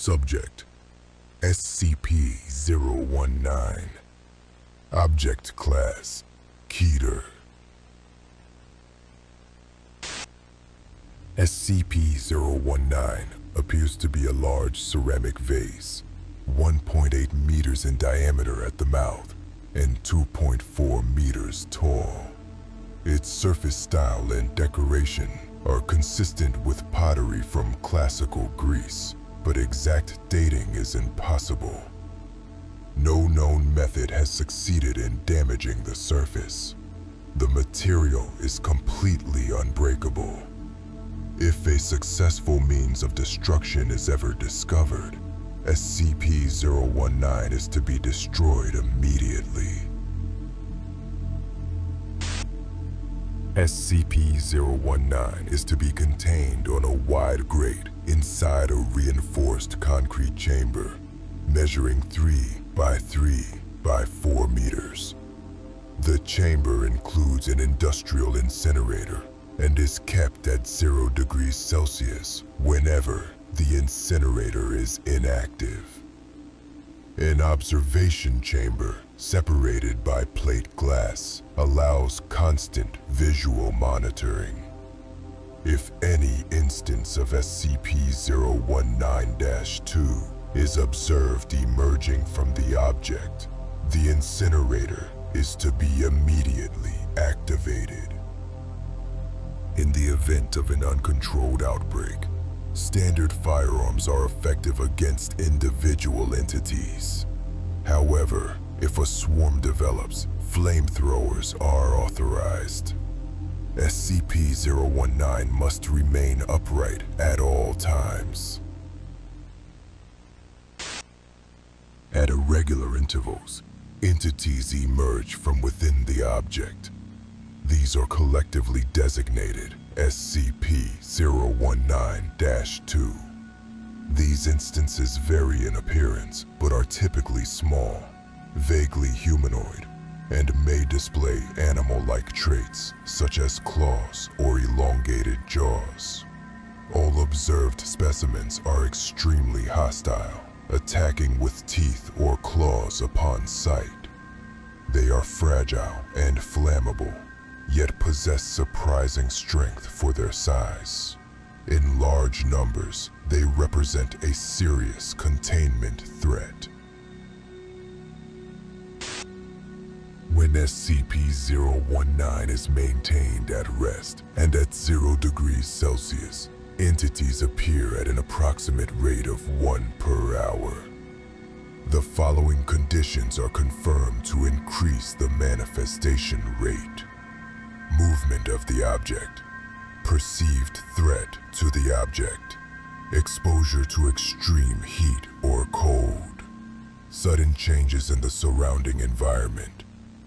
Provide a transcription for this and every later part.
Subject: SCP-019. Object Class: Keter. SCP-019 appears to be a large ceramic vase, 1.8 meters in diameter at the mouth and 2.4 meters tall. Its surface style and decoration are consistent with pottery from classical Greece, but exact dating is impossible. No known method has succeeded in damaging the surface. The material is completely unbreakable. If a successful means of destruction is ever discovered, SCP-019 is to be destroyed immediately. SCP-019 is to be contained on a wide grate inside a reinforced concrete chamber, measuring 3 by 3 by 4 meters. The chamber includes an industrial incinerator and is kept at 0 degrees Celsius whenever the incinerator is inactive. An observation chamber separated by plate glass allows constant visual monitoring. If any instance of SCP-019-2 is observed emerging from the object, the incinerator is to be immediately activated. In the event of an uncontrolled outbreak, standard firearms are effective against individual entities. However, if a swarm develops, flamethrowers are authorized. SCP-019 must remain upright at all times. At irregular intervals, entities emerge from within the object. These are collectively designated SCP-019-2. These instances vary in appearance, but are typically small, vaguely humanoid, and may display animal-like traits such as claws or elongated jaws. All observed specimens are extremely hostile, attacking with teeth or claws upon sight. They are fragile and flammable, yet possess surprising strength for their size. In large numbers, they represent a serious containment threat. When SCP-019 is maintained at rest and at 0 degrees Celsius, entities appear at an approximate rate of 1 per hour. The following conditions are confirmed to increase the manifestation rate: movement of the object, perceived threat to the object, exposure to extreme heat or cold, sudden changes in the surrounding environment,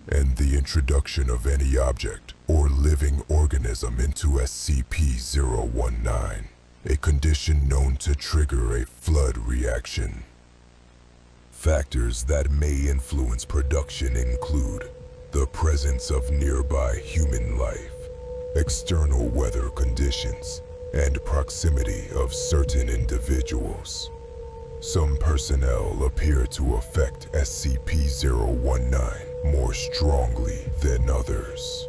and the introduction of any object or living organism into SCP-019, a condition known to trigger a flood reaction. Factors that may influence production include the presence of nearby human life, external weather conditions, and proximity of certain individuals. Some personnel appear to affect SCP-019 more strongly than others.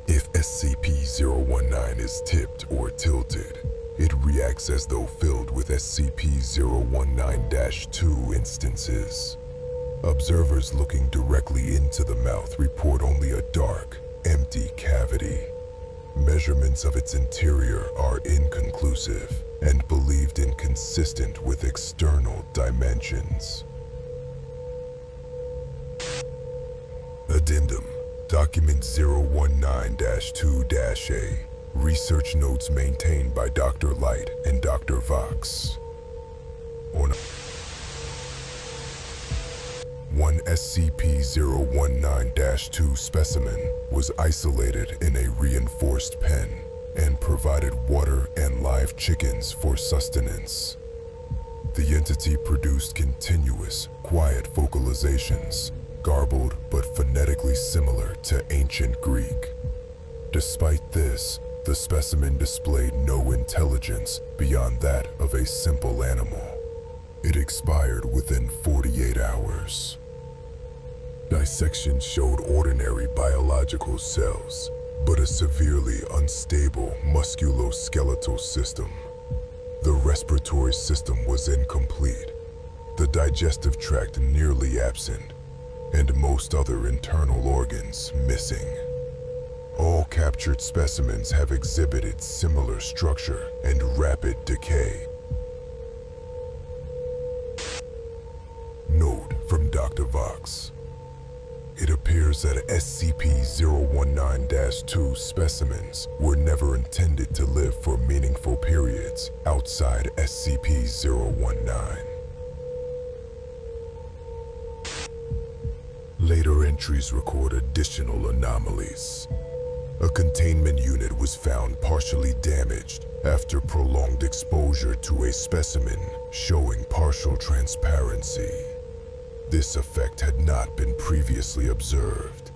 If SCP-019 is tipped or tilted, it reacts as though filled with SCP-019-2 instances. Observers looking directly into the mouth report only a dark, empty cavity. Measurements of its interior are inconclusive and believed inconsistent with external dimensions. Addendum: Document 019-2-A. Research notes maintained by Dr. Light and Dr. Vox. One SCP-019-2 specimen was isolated in a reinforced pen and provided water and live chickens for sustenance. The entity produced continuous, quiet vocalizations, garbled but phonetically similar to ancient Greek. Despite this, The specimen displayed no intelligence beyond that of a simple animal. It expired within 48 hours. Dissection showed ordinary biological cells, but a severely unstable musculoskeletal system. The respiratory system was incomplete, the digestive tract nearly absent, and most other internal organs missing. All captured specimens have exhibited similar structure and rapid decay. Note from Dr. Vox. It appears that SCP-019-2 specimens were never intended to live for meaningful periods outside SCP-019. Later entries record additional anomalies. A containment unit was found partially damaged after prolonged exposure to a specimen showing partial transparency. This effect had not been previously observed.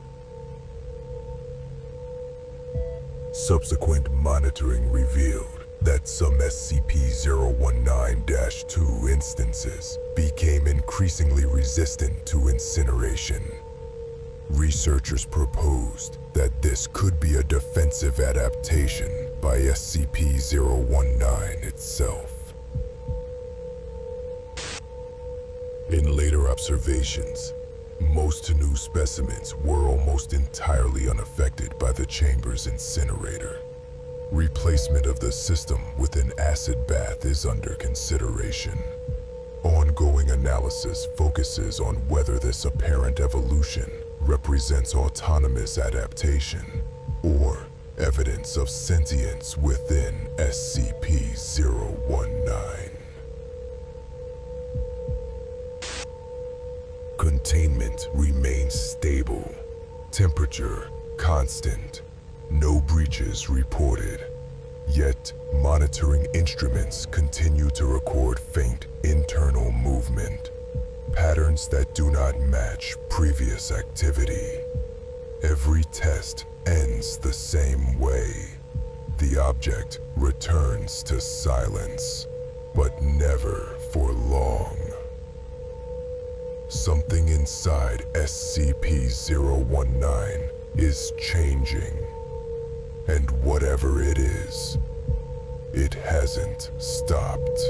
Subsequent monitoring revealed that some SCP-019-2 instances became increasingly resistant to incineration. Researchers proposed that this could be a defensive adaptation by SCP-019 itself. In later observations, most new specimens were almost entirely unaffected by the chamber's incinerator. Replacement of the system with an acid bath is under consideration. Ongoing analysis focuses on whether this apparent evolution represents autonomous adaptation or evidence of sentience within SCP-019. Containment remains stable. Temperature constant. No breaches reported. Yet, monitoring instruments continue to record faint internal movement. Patterns that do not match previous activity. Every test ends the same way. The object returns to silence, but never for long. Something inside SCP-019 is changing. And whatever it is, it hasn't stopped.